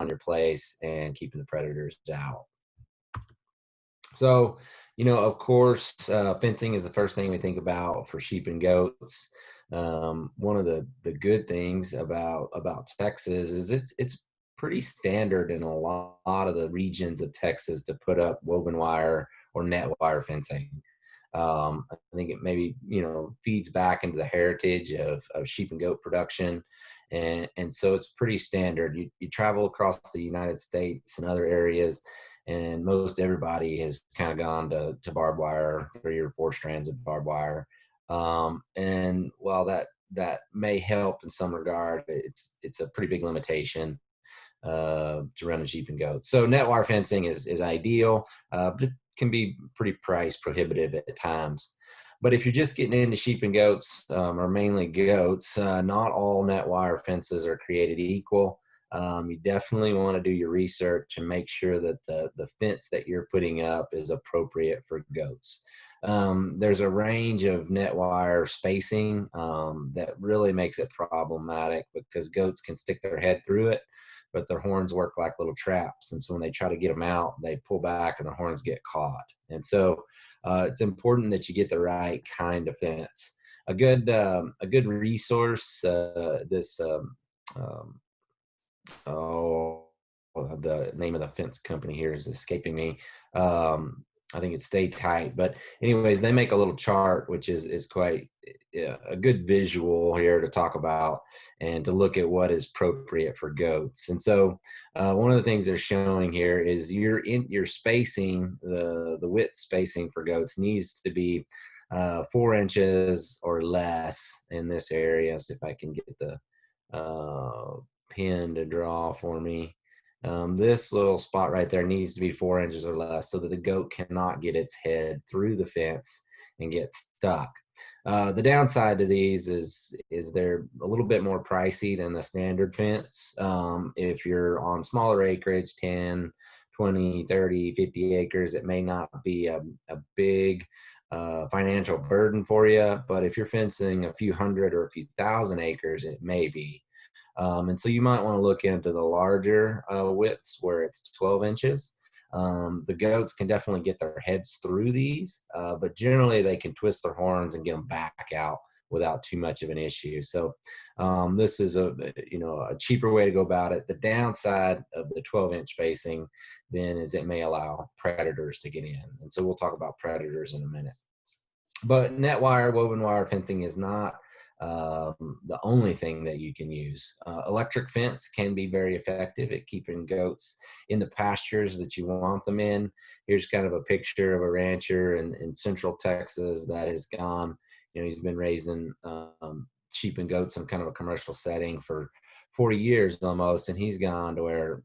your place and keeping the predators out. So, of course, fencing is the first thing we think about for sheep and goats. One of the good things about Texas is it's pretty standard in a lot of the regions of Texas to put up woven wire or net wire fencing. I think it maybe feeds back into the heritage of sheep and goat production, and so it's pretty standard. You travel across the United States and other areas, and most everybody has kind of gone to barbed wire, 3 or 4 strands of barbed wire. And while that may help in some regard, it's a pretty big limitation to run a sheep and goat. So net wire fencing is ideal, but it can be pretty price prohibitive at times. But if you're just getting into sheep and goats, or mainly goats, not all net wire fences are created equal. You definitely want to do your research and make sure that the fence that you're putting up is appropriate for goats. There's a range of net wire spacing that really makes it problematic because goats can stick their head through it, but their horns work like little traps. And so when they try to get them out, they pull back and the horns get caught. And so it's important that you get the right kind of fence. A good resource, the name of the fence company here is escaping me. I think it's Stay Tight, but anyways, they make a little chart which is quite a good visual here to talk about and to look at what is appropriate for goats. And so one of the things they're showing here is your spacing, the width spacing for goats needs to be 4 inches or less in this area. So if I can get the pin to draw for me. This little spot right there needs to be 4 inches or less so that the goat cannot get its head through the fence and get stuck. The downside to these is they're a little bit more pricey than the standard fence. If you're on smaller acreage, 10, 20, 30, 50 acres, it may not be a big financial burden for you. But if you're fencing a few hundred or a few thousand acres, it may be. And so you might want to look into the larger widths where it's 12 inches. The goats can definitely get their heads through these, but generally they can twist their horns and get them back out without too much of an issue. So this is a cheaper way to go about it. The downside of the 12-inch spacing then is it may allow predators to get in. And so we'll talk about predators in a minute. But net wire, woven wire fencing is not the only thing that you can use. Electric fence can be very effective at keeping goats in the pastures that you want them in. Here's kind of a picture of a rancher in central Texas that has gone, he's been raising sheep and goats in kind of a commercial setting for 40 years almost, and he's gone to where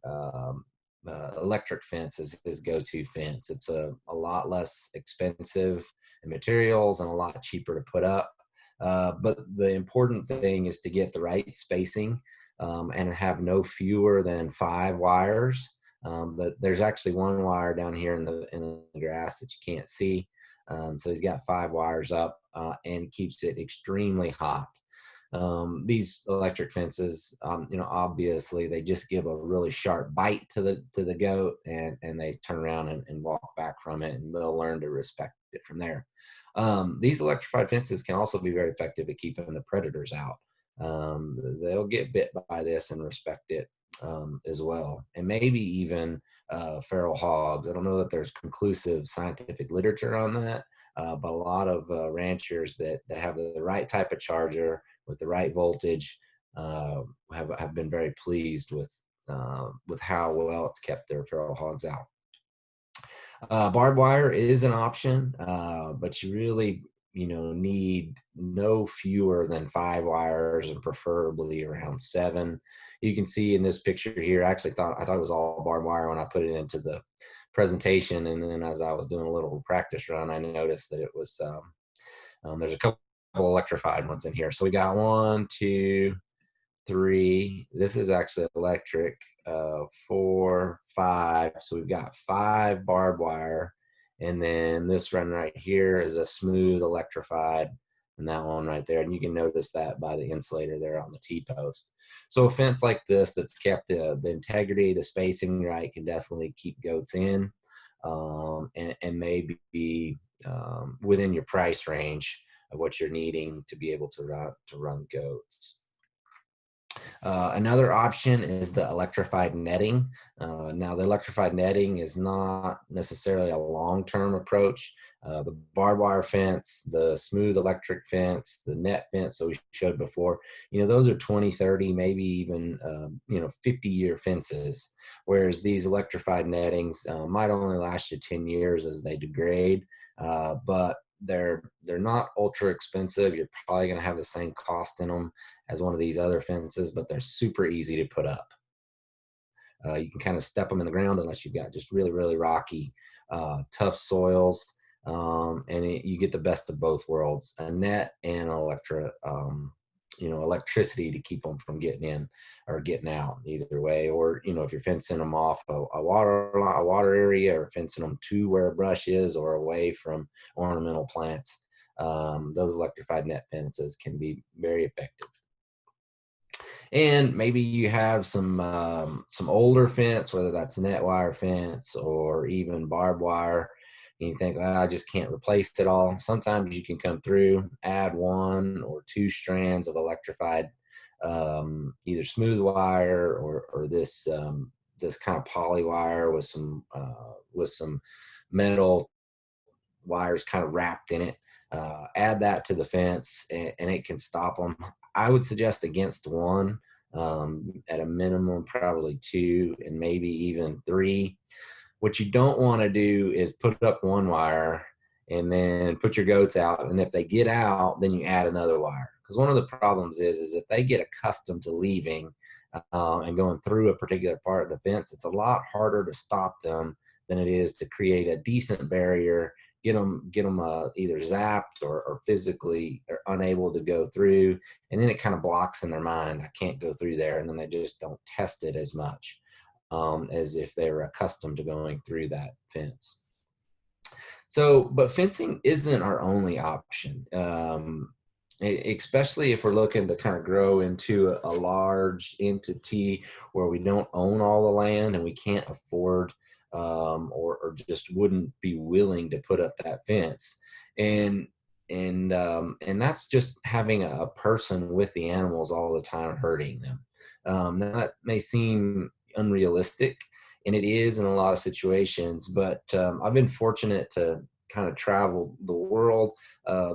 electric fence is his go-to fence. It's a lot less expensive in materials and a lot cheaper to put up. But the important thing is to get the right spacing and have no fewer than 5 wires. But there's actually 1 wire down here in the grass that you can't see. So he's got 5 wires up and keeps it extremely hot. These electric fences, obviously they just give a really sharp bite to the goat, and they turn around and walk back from it, and they'll learn to respect it from there. These electrified fences can also be very effective at keeping the predators out. They'll get bit by this and respect it as well, and maybe even feral hogs. I don't know that there's conclusive scientific literature on that, but a lot of ranchers that have the right type of charger with the right voltage have been very pleased with how well it's kept their feral hogs out. Barbed wire is an option, but you really, need no fewer than 5 wires and preferably around 7. You can see in this picture here, I thought it was all barbed wire when I put it into the presentation, and then as I was doing a little practice run, I noticed that it was there's a couple electrified ones in here. So we got 1, 2, 3. This is actually electric. 4, 5. So we've got 5 barbed wire, and then this run right here is a smooth electrified and that one right there. And you can notice that by the insulator there on the T-post. So a fence like this that's kept the integrity, the spacing right, can definitely keep goats in, and maybe be within your price range of what you're needing to be able to run goats. Another option is the electrified netting. Now, the electrified netting is not necessarily a long-term approach. The barbed wire fence, the smooth electric fence, the net fence that we showed before, those are 20, 30, maybe even, 50-year fences. Whereas these electrified nettings might only last you 10 years as they degrade, but they're not ultra expensive. You're probably going to have the same cost in them as one of these other fences, but they're super easy to put up. You can kind of step them in the ground unless you've got just really, really rocky, tough soils, and you get the best of both worlds: a net and electricity to keep them from getting in or getting out. Either way, or if you're fencing them off a water area, or fencing them to where a brush is or away from ornamental plants, those electrified net fences can be very effective. And maybe you have some older fence, whether that's net wire fence or even barbed wire, and you think, well, I just can't replace it all. Sometimes you can come through, add 1 or 2 strands of electrified, either smooth wire or this kind of poly wire with some metal wires kind of wrapped in it. Add that to the fence, and it can stop them. I would suggest against 1, at a minimum, probably 2, and maybe even 3. What you don't want to do is put up 1 wire and then put your goats out, and if they get out, then you add another wire. Because one of the problems is if they get accustomed to leaving and going through a particular part of the fence, it's a lot harder to stop them than it is to create a decent barrier, get them either zapped or physically or unable to go through, and then it kind of blocks in their mind, I can't go through there, and then they just don't test it as much as if they were accustomed to going through that fence. So, but fencing isn't our only option, especially if we're looking to kind of grow into a large entity where we don't own all the land and we can't afford, or just wouldn't be willing to put up that fence. And and that's just having a person with the animals all the time herding them. Now that may seem unrealistic, and it is in a lot of situations, but I've been fortunate to kind of travel the world,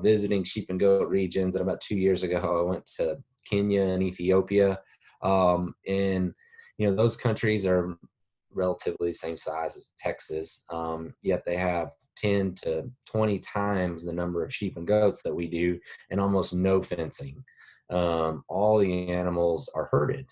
visiting sheep and goat regions. And about 2 years ago, I went to Kenya and Ethiopia, and those countries are relatively the same size as Texas, yet they have 10 to 20 times the number of sheep and goats that we do, and almost no fencing. All the animals are herded.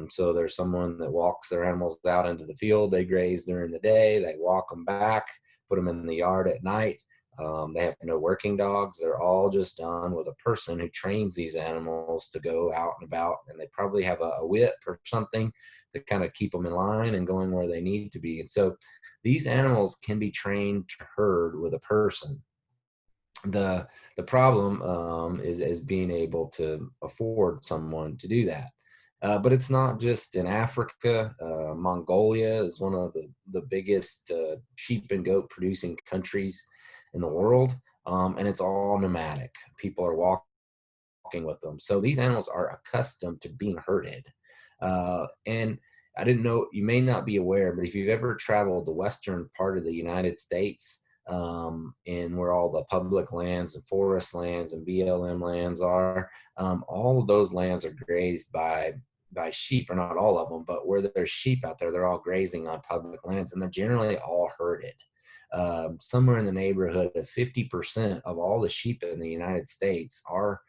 So there's someone that walks their animals out into the field. They graze during the day. They walk them back, put them in the yard at night. They have no working dogs. They're all just done with a person who trains these animals to go out and about. And they probably have a whip or something to kind of keep them in line and going where they need to be. And so these animals can be trained to herd with a person. The problem is being able to afford someone to do that. But it's not just in Africa. Mongolia is one of the biggest sheep and goat producing countries in the world, and it's all nomadic. People are walking with them. So these animals are accustomed to being herded. And I didn't know, you may not be aware, but if you've ever traveled the western part of the United States, and where all the public lands and forest lands and BLM lands are, all of those lands are grazed by sheep, or not all of them, but where there's sheep out there, they're all grazing on public lands, and they're generally all herded. Somewhere in the neighborhood of 50% of all the sheep in the United States are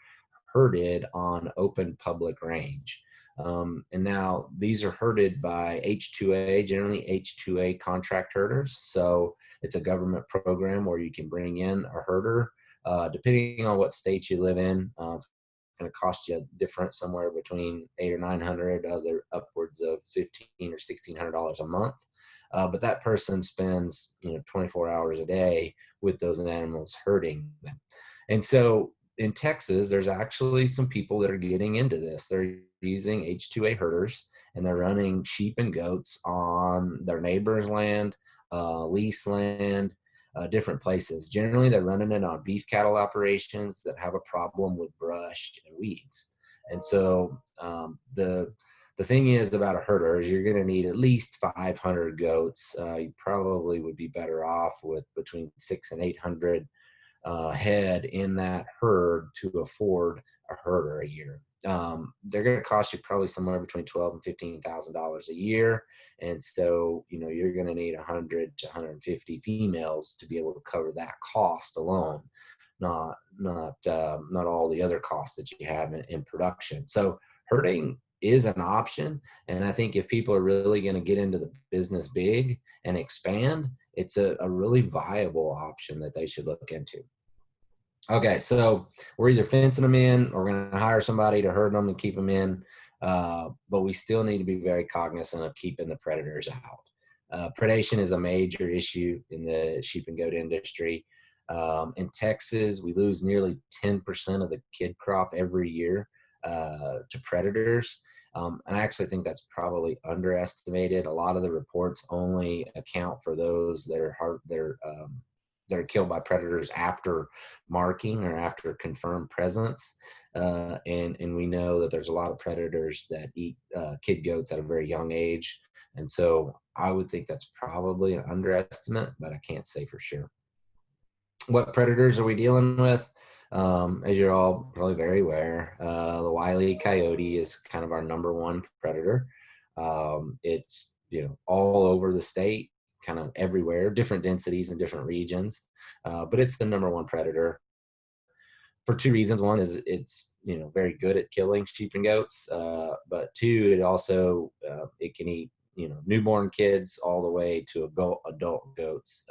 herded on open public range. And now these are herded by H2A, generally H2A contract herders. So it's a government program where you can bring in a herder. Depending on what state you live in, it's going to cost you different, somewhere between $800 or $900, other upwards of $1,500 or $1,600 a month. But that person spends 24 hours a day with those animals, herding them. And so in Texas, there's actually some people that are getting into this. They're using H2A herders, and they're running sheep and goats on their neighbor's land, lease land, different places. Generally, they're running it on beef cattle operations that have a problem with brush and weeds. And so the thing is about a herder is you're going to need at least 500 goats. You probably would be better off with between 600 and 800 head in that herd to afford a herder a year. They're going to cost you probably somewhere between $12,000 and $15,000 a year, and so you're going to need 100 to 150 females to be able to cover that cost alone, not all the other costs that you have in production. So herding is an option, and I think if people are really going to get into the business big and expand, it's a really viable option that they should look into. Okay, so we're either fencing them in or we're going to hire somebody to herd them and keep them in, but we still need to be very cognizant of keeping the predators out. Predation is a major issue in the sheep and goat industry. In Texas, we lose nearly 10% of the kid crop every year to predators. And I actually think that's probably underestimated. A lot of the reports only account for those that are killed by predators after marking or after confirmed presence. And we know that there's a lot of predators that eat kid goats at a very young age. And so I would think that's probably an underestimate, but I can't say for sure. What predators are we dealing with? As you're all probably very aware, the Wile E. coyote is kind of our number one predator. It's all over the state, kind of everywhere, different densities in different regions, but it's the number one predator for two reasons. One is it's very good at killing sheep and goats, but two, it can eat newborn kids all the way to adult goats.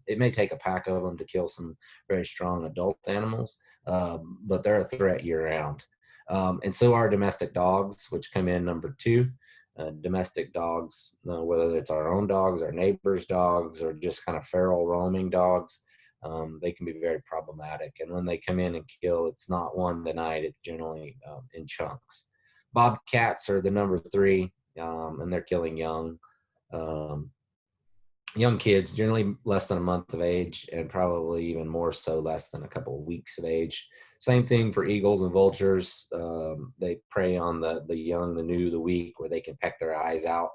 It may take a pack of them to kill some very strong adult animals, but they're a threat year round. And so are domestic dogs, which come in number two. Domestic dogs, whether it's our own dogs, our neighbors' dogs, or just kind of feral roaming dogs, they can be very problematic. And when they come in and kill, it's not one to night, it's generally in chunks. Bobcats are the number three, and they're killing young kids, generally less than a month of age, and probably even more so less than a couple of weeks of age. Same thing for eagles and vultures. They prey on the young, the new, the weak, where they can peck their eyes out,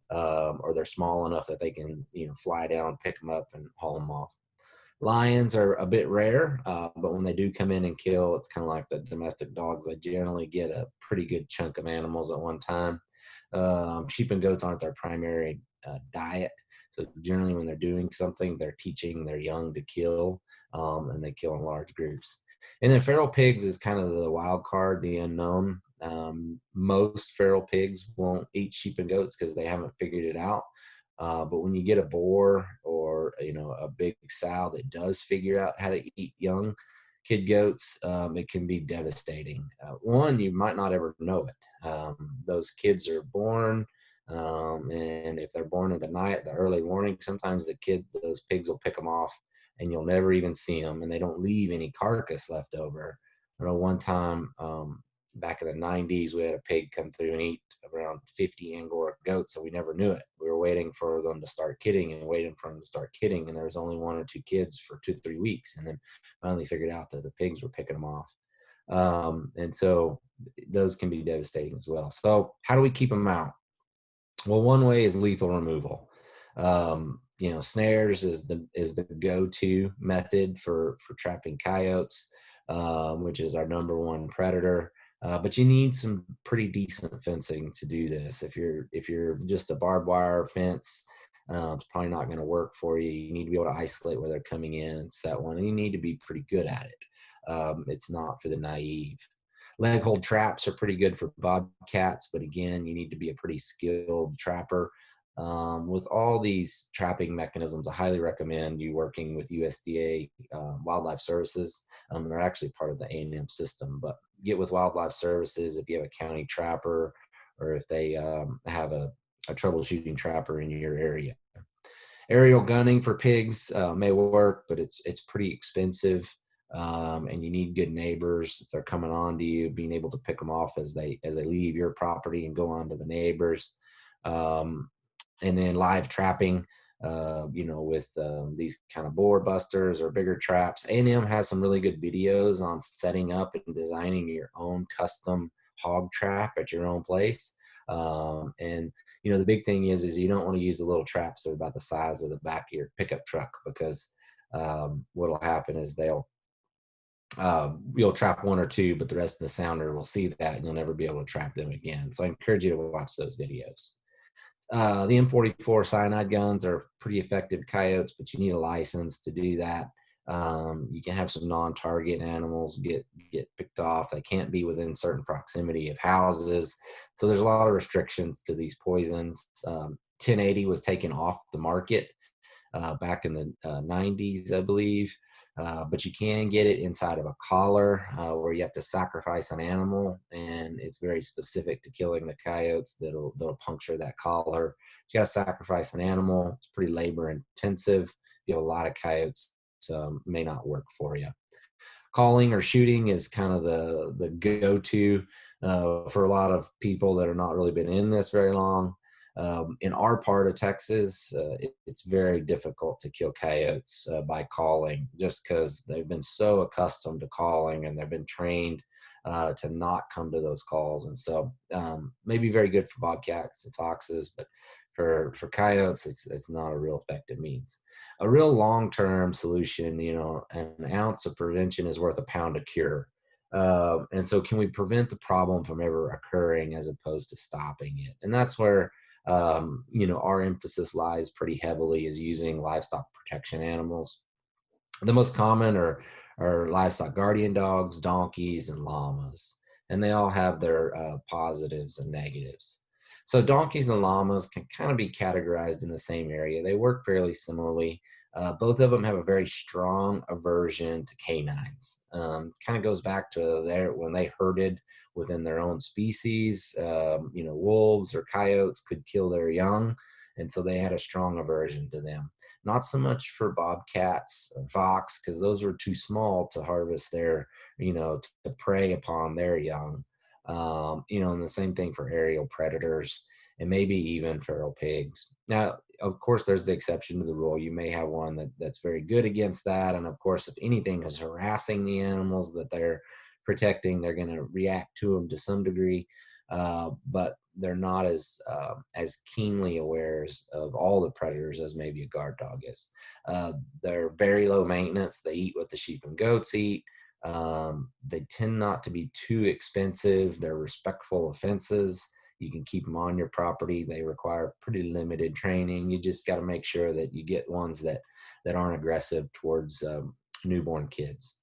or they're small enough that they can fly down, pick them up, and haul them off. Lions are a bit rare, but when they do come in and kill, it's kind of like the domestic dogs. They generally get a pretty good chunk of animals at one time. Sheep and goats aren't their primary diet. So generally when they're doing something, they're teaching their young to kill, and they kill in large groups. And then feral pigs is kind of the wild card, the unknown. Most feral pigs won't eat sheep and goats because they haven't figured it out. But when you get a boar or a big sow that does figure out how to eat young kid goats, it can be devastating. One, you might not ever know it. Those kids are born, and if they're born in the night, the early morning, sometimes those pigs will pick them off, and you'll never even see them, and they don't leave any carcass left over. I know one time, back in the 90s, we had a pig come through and eat around 50 Angora goats, and we never knew it. We were waiting for them to start kidding and waiting for them to start kidding, and there was only one or two kids for 2-3 weeks, and then finally figured out that the pigs were picking them off. And so those can be devastating as well. So how do we keep them out? Well, one way is lethal removal. Snares is the go-to method for trapping coyotes, which is our number one predator. But you need some pretty decent fencing to do this. If you're just a barbed wire fence, it's probably not going to work for you. You need to be able to isolate where they're coming in and set one, and you need to be pretty good at it. It's not for the naive. Leg hold traps are pretty good for bobcats, but again, you need to be a pretty skilled trapper. With all these trapping mechanisms, I highly recommend you working with USDA Wildlife Services. They're actually part of the A&M system, but get with Wildlife Services if you have a county trapper or if they have a troubleshooting trapper in your area. Aerial gunning for pigs may work, but it's pretty expensive. and you need good neighbors. If they're coming on to you, being able to pick them off as they leave your property and go on to the neighbors. Um, and then live trapping, with these kind of boar busters or bigger traps. A&M has some really good videos on setting up and designing your own custom hog trap at your own place. And the big thing is you don't want to use the little traps that are about the size of the back of your pickup truck, because what'll happen is you'll trap one or two, but the rest of the sounder will see that and you'll never be able to trap them again. So I encourage you to watch those videos. The M44 cyanide guns are pretty effective coyotes, but you need a license to do that. You can have some non-target animals get picked off. They can't be within certain proximity of houses. So there's a lot of restrictions to these poisons. 1080 was taken off the market back in the 90s, I believe. But you can get it inside of a collar where you have to sacrifice an animal, and it's very specific to killing the coyotes that'll puncture that collar. You got to sacrifice an animal. It's pretty labor intensive. You have a lot of coyotes, so may not work for you. Calling or shooting is kind of the go-to for a lot of people that are not really been in this very long. In our part of Texas, it's very difficult to kill coyotes by calling, just because they've been so accustomed to calling and they've been trained to not come to those calls. And so maybe very good for bobcats and foxes, but for coyotes, it's not a real effective means. A real long-term solution, an ounce of prevention is worth a pound of cure. And so can we prevent the problem from ever occurring as opposed to stopping it? And that's where our emphasis lies pretty heavily, is using livestock protection animals. The most common are livestock guardian dogs, donkeys, and llamas, and they all have their positives and negatives. So donkeys and llamas can kind of be categorized in the same area. They work fairly similarly. Both of them have a very strong aversion to canines. Kind of goes back to when they herded within their own species. Wolves or coyotes could kill their young, and so they had a strong aversion to them. Not so much for bobcats or fox, because those are too small to harvest to prey upon their young. And the same thing for aerial predators and maybe even feral pigs. Now, of course, there's the exception to the rule. You may have one that's very good against that. And of course, if anything is harassing the animals that they're protecting, they're going to react to them to some degree. But they're not as keenly aware of all the predators as maybe a guard dog is. They're very low maintenance. They eat what the sheep and goats eat. They tend not to be too expensive. They're respectful of fences. You can keep them on your property. They require pretty limited training. You just got to make sure that you get ones that aren't aggressive towards newborn kids.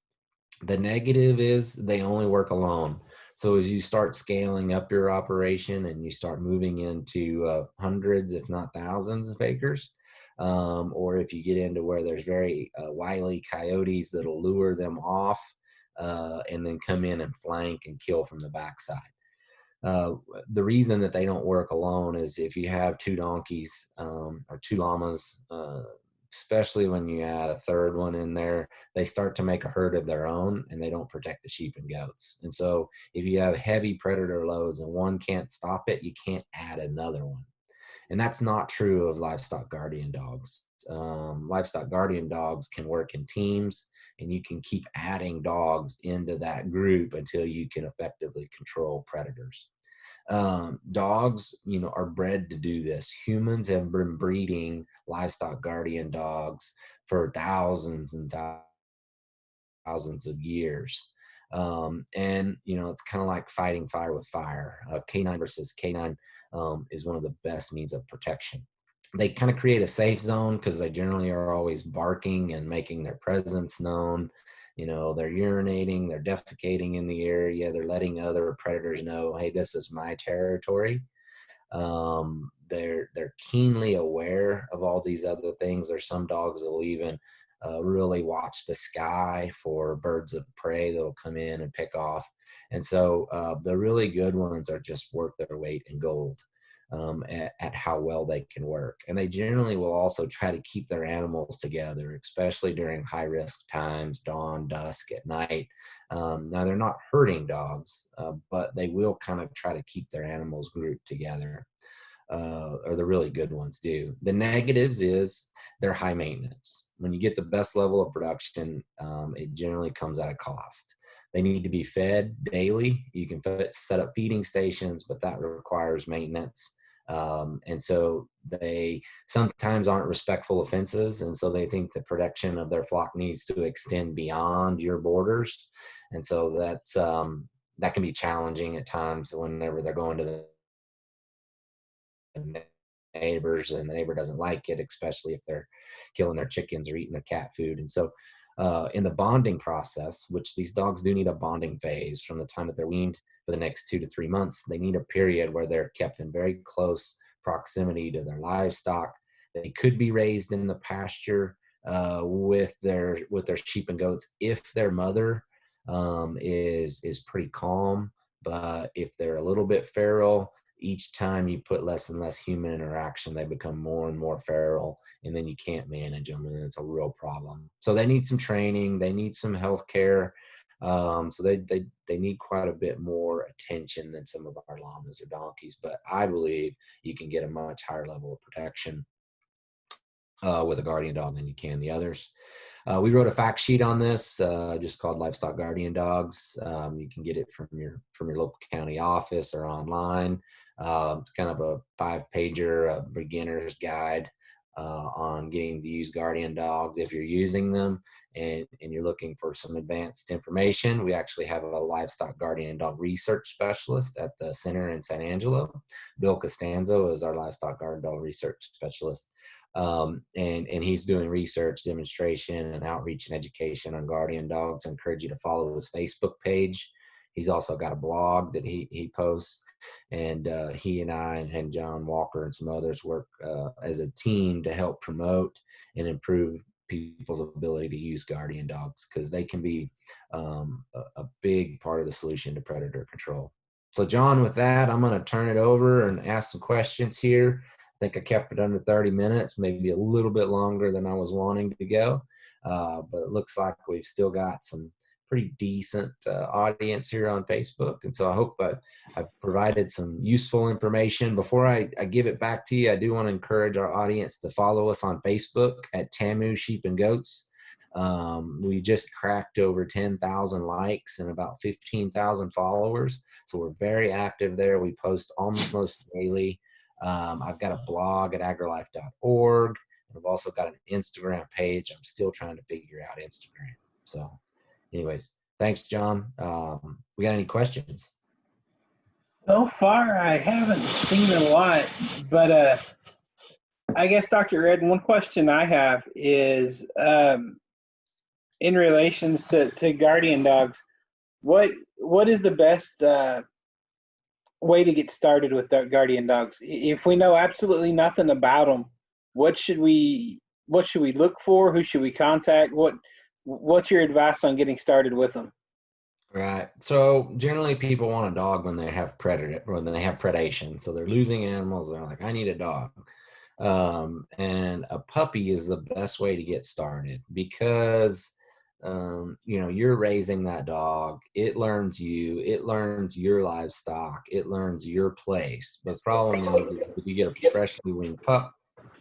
The negative is they only work alone. So as you start scaling up your operation and you start moving into hundreds, if not thousands of acres, or if you get into where there's very wily coyotes that'll lure them off and then come in and flank and kill from the backside. The reason that they don't work alone is if you have two donkeys or two llamas, especially when you add a third one in there, they start to make a herd of their own and they don't protect the sheep and goats. And so if you have heavy predator loads and one can't stop it, you can't add another one. And that's not true of livestock guardian dogs. Livestock guardian dogs can work in teams, and you can keep adding dogs into that group until you can effectively control predators. Dogs, are bred to do this. Humans have been breeding livestock guardian dogs for thousands and thousands of years. And it's kind of like fighting fire with fire. Canine versus canine is one of the best means of protection. They kind of create a safe zone because they generally are always barking and making their presence known. They're urinating, they're defecating in the area, they're letting other predators know, hey, this is my territory. They're keenly aware of all these other things. There's some dogs that'll even really watch the sky for birds of prey that'll come in and pick off. And so the really good ones are just worth their weight in gold. at how well they can work. And they generally will also try to keep their animals together, especially during high risk times, dawn, dusk, at night. Now they're not herding dogs, but they will kind of try to keep their animals grouped together. Or the really good ones do. The negatives is they're high maintenance. When you get the best level of production, it generally comes at a cost. They need to be fed daily. You can set up feeding stations, but that requires maintenance. And so they sometimes aren't respectful of fences. And so they think the protection of their flock needs to extend beyond your borders. And so that can be challenging at times whenever they're going to the neighbors and the neighbor doesn't like it, especially if they're killing their chickens or eating their cat food. And so in the bonding process, which these dogs do need a bonding phase from the time that they're weaned for the next 2 to 3 months, they need a period where they're kept in very close proximity to their livestock. They could be raised in the pasture with their sheep and goats if their mother is pretty calm. But if they're a little bit feral, each time you put less and less human interaction, they become more and more feral, and then you can't manage them, and it's a real problem. So they need some training, they need some health care. So they need quite a bit more attention than some of our llamas or donkeys, but I believe you can get a much higher level of protection with a guardian dog than you can the others. We wrote a fact sheet on this, just called Livestock Guardian Dogs. You can get it from your local county office or online. It's kind of a 5-pager beginner's guide on getting to use guardian dogs if you're using them and you're looking for some advanced information. We actually have a livestock guardian dog research specialist at the center in San Angelo. Bill Costanzo is our livestock guardian dog research specialist. And he's doing research, demonstration, and outreach and education on guardian dogs. I encourage you to follow his Facebook page. He's also got a blog that he posts, and he and I and John Walker and some others work as a team to help promote and improve people's ability to use guardian dogs, because they can be a big part of the solution to predator control. So John, with that, I'm going to turn it over and ask some questions here. I think I kept it under 30 minutes, maybe a little bit longer than I was wanting to go. But it looks like we've still got some pretty decent audience here on Facebook. And so I hope I've provided some useful information. Before I give it back to you, I do want to encourage our audience to follow us on Facebook at Tamu Sheep and Goats. We just cracked over 10,000 likes and about 15,000 followers. So we're very active there. We post almost daily. I've got a blog at agrilife.org. I've also got an Instagram page. I'm still trying to figure out Instagram. So anyways, thanks, John. We got any questions? So far, I haven't seen a lot, but I guess, Dr. Redden, one question I have is in relations to guardian dogs, what is the best way to get started with guardian dogs? If we know absolutely nothing about them, what should we look for? Who should we contact? What's your advice on getting started with them? Right. So generally people want a dog when they have predation. So they're losing animals. They're like, I need a dog. And a puppy is the best way to get started, because you're raising that dog. It learns you, it learns your livestock, it learns your place. But the problem is if you get a freshly weaned pup,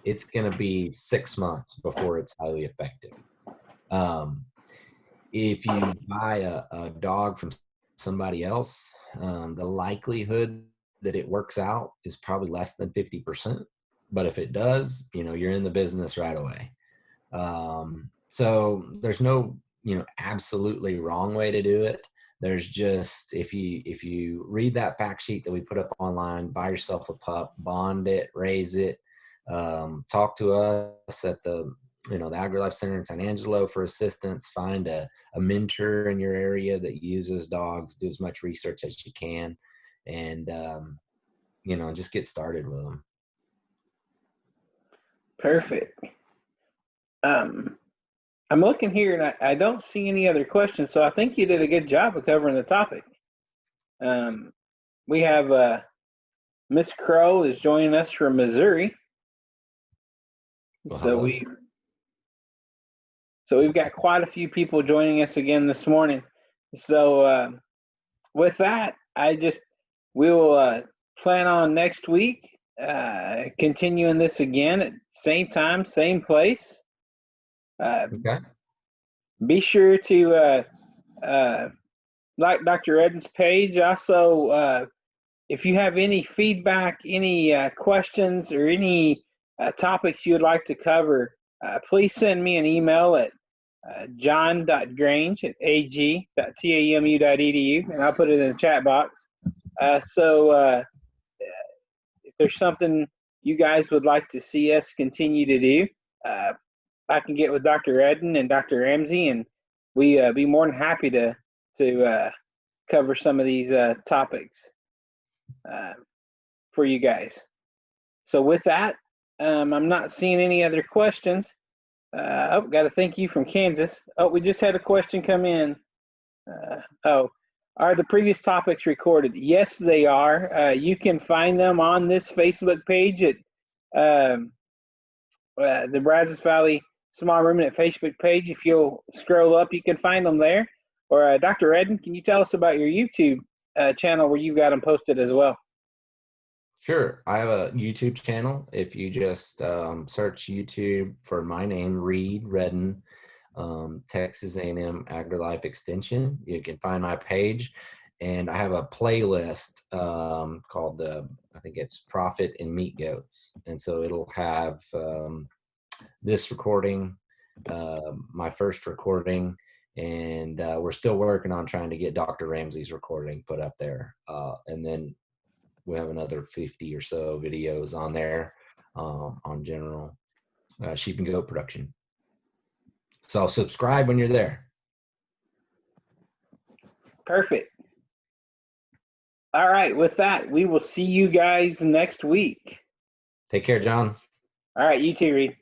it's going to be 6 months before it's highly effective. If you buy a dog from somebody else, the likelihood that it works out is probably less than 50%. But if it does, you're in the business right away. So there's no, absolutely wrong way to do it. There's just, if you read that fact sheet that we put up online, buy yourself a pup, bond it, raise it, talk to us at the AgriLife Center in San Angelo for assistance. Find a mentor in your area that uses dogs. Do as much research as you can, and just get started with them. Perfect. I'm looking here and I don't see any other questions, so I think you did a good job of covering the topic. We have Miss Crow is joining us from Missouri. Well, So hello. we've got quite a few people joining us again this morning. So with that, we will plan on next week continuing this again at same time, same place. Okay. Be sure to like Dr. Redden's page. Also, if you have any feedback, any questions, or any topics you would like to cover, please send me an email at john.grange@ag.tamu.edu, and I'll put it in the chat box. So if there's something you guys would like to see us continue to do, I can get with Dr. Redden and Dr. Ramsey, and we be more than happy to cover some of these topics for you guys. So with that, I'm not seeing any other questions. Got a thank you from Kansas. Oh, we just had a question come in. Are the previous topics recorded? Yes, they are. You can find them on this Facebook page at the Brazos Valley Small Ruminant Facebook page. If you'll scroll up, you can find them there. Or Dr. Redden, can you tell us about your YouTube channel where you've got them posted as well? Sure. I have a YouTube channel. If you just search YouTube for my name, Reid Redden, Texas A&M AgriLife Extension, you can find my page. And I have a playlist called, I think it's Profit in Meat Goats. And so it'll have this recording, my first recording, and we're still working on trying to get Dr. Ramsey's recording put up there. And then we have another 50 or so videos on there on general sheep and goat production. So subscribe when you're there. Perfect. All right. With that, we will see you guys next week. Take care, John. All right. You too, Reid.